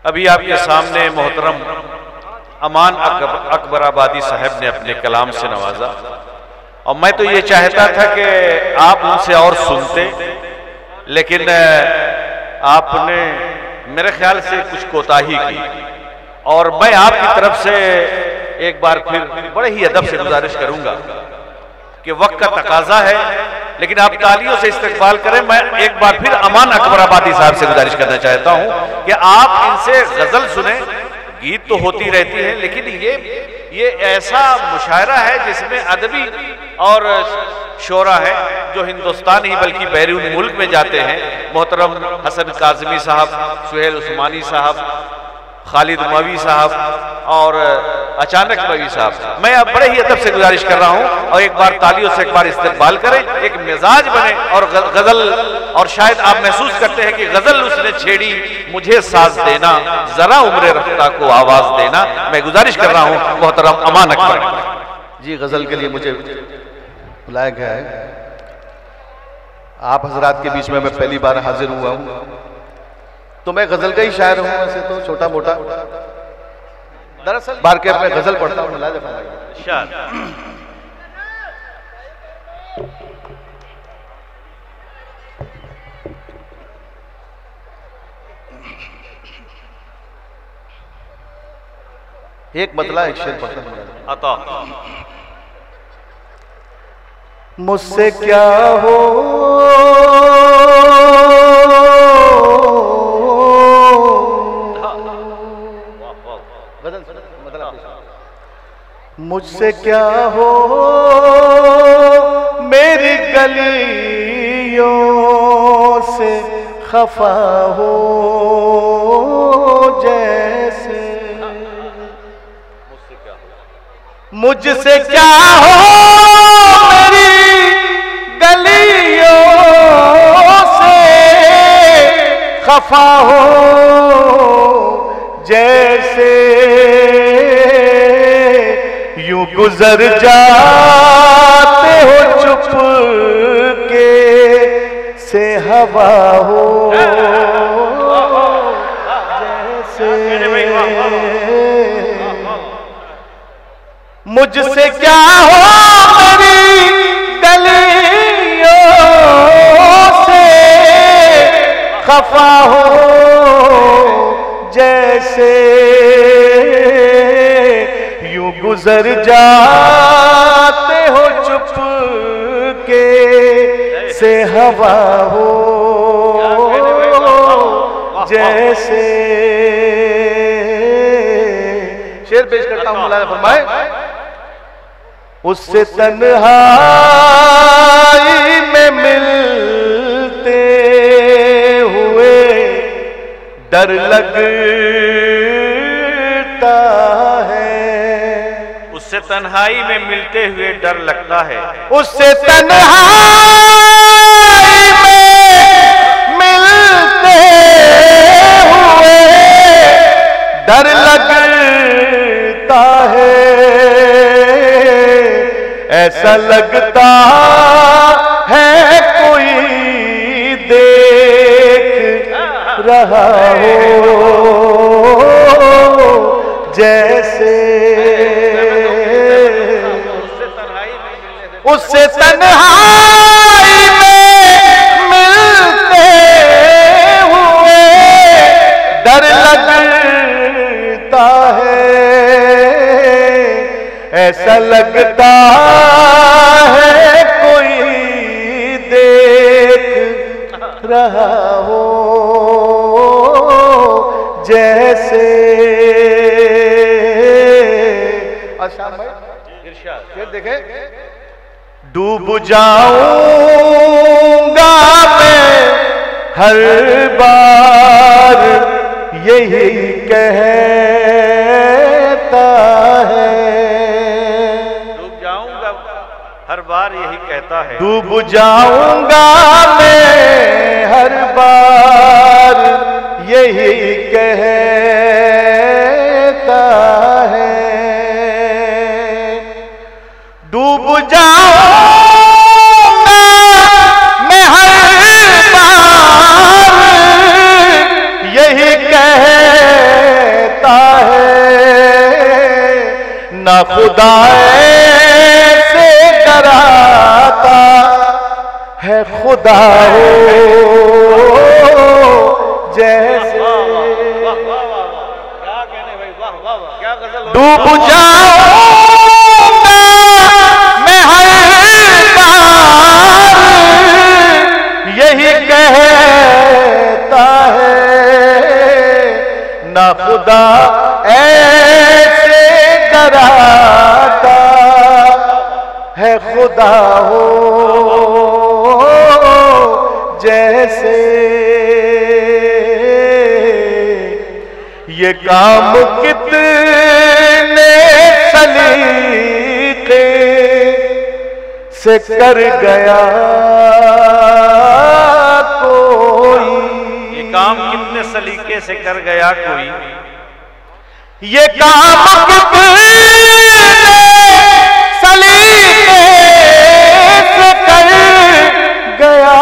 ابھی آپ کے سامنے محترم امان اکبر آبادی صاحب نے اپنے کلام سے نوازا، اور میں تو یہ چاہتا تھا کہ آپ ان سے اور سنتے، لیکن آپ نے میرے خیال سے کچھ کوتاہی کی، اور میں آپ کی طرف سے ایک بار پھر بڑے ہی ادب سے گزارش کروں گا کہ وقت کا تقاضا ہے، لیکن آپ تالیوں سے استقبال کریں۔ میں ایک بار پھر امان اکبر آبادی صاحب سے گزارش کرنا چاہتا ہوں کہ آپ ان سے غزل سنیں۔ گیت تو ہوتی رہتی ہے، لیکن یہ ایسا مشاعرہ ہے جس میں ادبی اور شعرا ہے جو ہندوستان ہی بلکہ بیرون ملک میں جاتے ہیں۔ محترم حسن کاظمی صاحب، سہیل عثمانی صاحب، خالد موی صاحب اور اچانک موی صاحب، میں اب بڑے ہی ادب سے گزارش کر رہا ہوں، اور ایک بار تالیوں سے ایک بار استقبال کریں، ایک مزاج بنے، اور غزل، اور شاید آپ محسوس کرتے ہیں کہ غزل اس نے چھیڑی مجھے ساز دینا، ذرا عمر رفتہ کو آواز دینا۔ میں گزارش کر رہا ہوں محترم امان اکبر جی غزل کے لیے مجھے بلایا گیا ہے۔ آپ حضرات کے بیچ میں پہلی بار حاضر ہوا ہوں، تو میں غزل کا ہی شاعر ہوں، ویسے تو چھوٹا موٹا، دراصل بار کے اپنے غزل پڑھتا ہوں۔ ملاحظہ فرمائیے۔ ایک مطلع ایک شعر پڑھتا ہوں۔ عطا مجھ سے کیا ہو مجھ سے کیا ہو میری گلیوں سے خفا ہو جیسے، مجھ سے کیا ہو میری گلیوں سے خفا ہو جیسے، یوں گزر جاتے ہو چپ کے سے ہوا ہو جیسے، مجھ سے کیا ہو میری گلیوں سے خفا ہو جیسے، یوں گزر جاتے ہو چپ کے سے ہوا ہو جیسے۔ شعر پیش کرتا ہوں، ملاحظہ فرمائے۔ اس سے تنہائی میں ملتے ہوئے ڈر لگتا ہے، اس سے تنہائی میں ملتے ہوئے ڈر لگتا ہے، اس سے تنہائی میں ملتے ہوئے ڈر لگتا ہے، ایسا لگتا ہے کوئی دیکھ رہا ہو جیسے، اس سے تنہائی میں ملتے ہوئے ڈر لگتا ہے، ایسا لگتا ہے کوئی دیکھ رہا ہو جیسے۔ پھر دیکھیں، ڈوب جاؤں گا میں ہر بار یہی کہتا ہے، ہر بار یہی کہتا ہے، ڈوب جاؤں گا میں ہر بار یہی کہتا ہے، ڈوب جاؤں گا میں ہر بار یہی کہتا خدا ایسے کراتا ہے خدا ہو جیسے ڈوب جاؤں گا میں ہر بار یہی کہتا ہے نہ خدا ایسے ڈراتا ہے خدا ہو جیسے یہ کام کتنے سلیقے سے کر گیا کوئی، یہ کام کتنے سلیقے سے کر گیا کوئی، یہ کام کتنے سلیقے سے کر گیا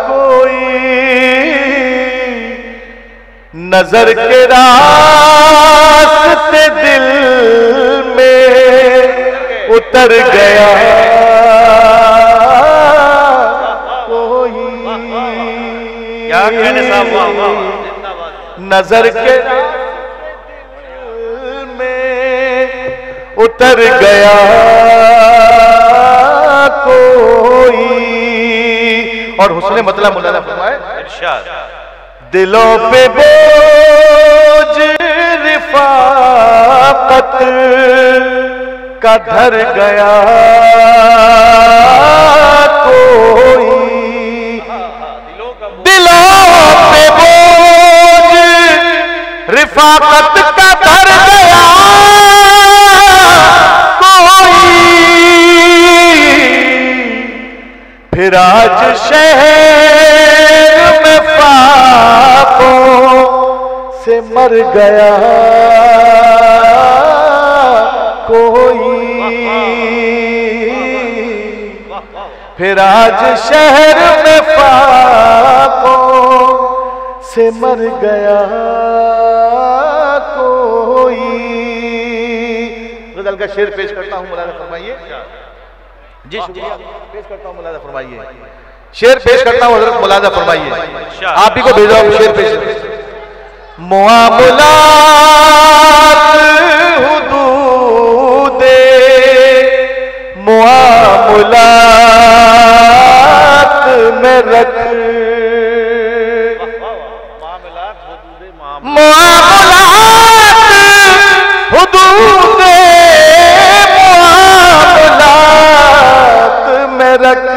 کوئی، نظر کے راستے دل میں اتر گیا کوئی، کیا کہنے صاحب، واہ واہ، نظر کے دل میں اتر گیا کوئی، اور حسن مطلب مولانا فرمائے ارشاد، دلوں پہ بوجھ رفاقت کا دھر گیا کوئی، دلوں پہ بوجھ رفاقت کا دھر گیا کوئی، پھر آج شہر میں سے مر گیا کوئی، پھر آج شہر میں فاقوں سے مر گیا کوئی۔ غزل کا شعر پیش کرتا ہوں، مولانا فرمائیے۔ جی شکریہ، پیش کرتا ہوں، مولانا فرمائیے۔ شعر پیش کرتا ہوں، حضرت مولانا فرمائیے۔ آپ ہی کو بھیجو، شعر پیش کرتا ہوں۔ معاملات حدود معاملات میں رکھ، معاملات حدود معاملات میں رکھ،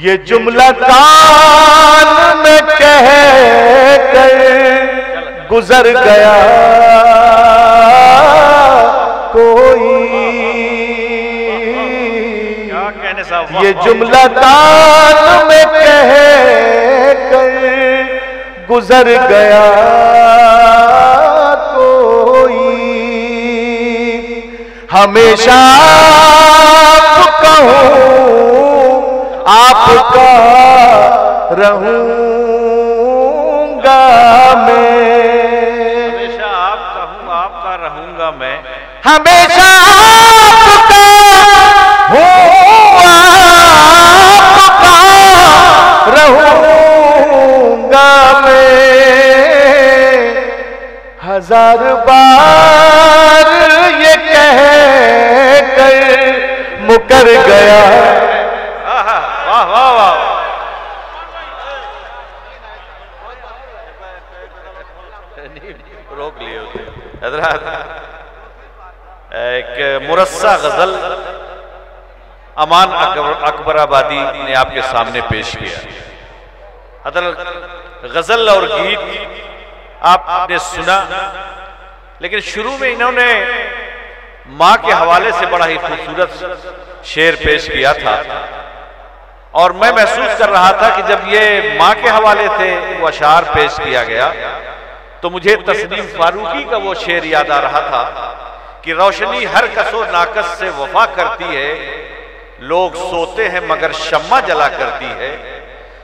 یہ جملہ کان میں کہہ کر گزر گیا کوئی، یہ جملہ کان میں کہہ کر گزر گیا کوئی، ہمیشہ آپ کا ہوں، آپ کا رہوں گا میں، ہمیشہ آپ کا ہوں، آپ کا رہوں گا میں، ہمیشہ آپ کا ہوں، آپ کا رہوں گا میں، ہزار بار یہ کہہ کر مکر گیا، واہ واہ واہ، روک لیے ہوتے حضرات۔ ایک مرصع غزل امان اکبر آبادی نے آپ کے سامنے پیش کیا۔ حضرت غزل اور گیت آپ نے سنا، لیکن شروع میں انہوں نے ماں کے حوالے سے بڑا ہی خوبصورت شعر پیش کیا تھا، اور میں محسوس کر رہا تھا کہ جب یہ ماں کے حوالے سے وہ اشعار پیش کیا گیا تو مجھے تسنیم فاروقی کا وہ شعر یاد آ رہا تھا کہ روشنی ہر کس و ناکس سے وفا کرتی ہے، لوگ سوتے ہیں مگر شمع جلا کرتی ہے،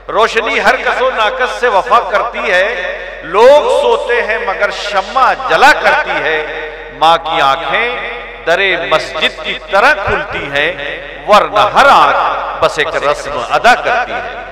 روشنی ہر کس و ناکس سے وفا کرتی ہے، لوگ سوتے ہیں مگر شمع جلا کرتی ہے، ماں کی آنکھیں درے مسجد کی طرح کھلتی ہیں ورنہ ہر آنکھ بس ایک رسم ادا کرتی ہے۔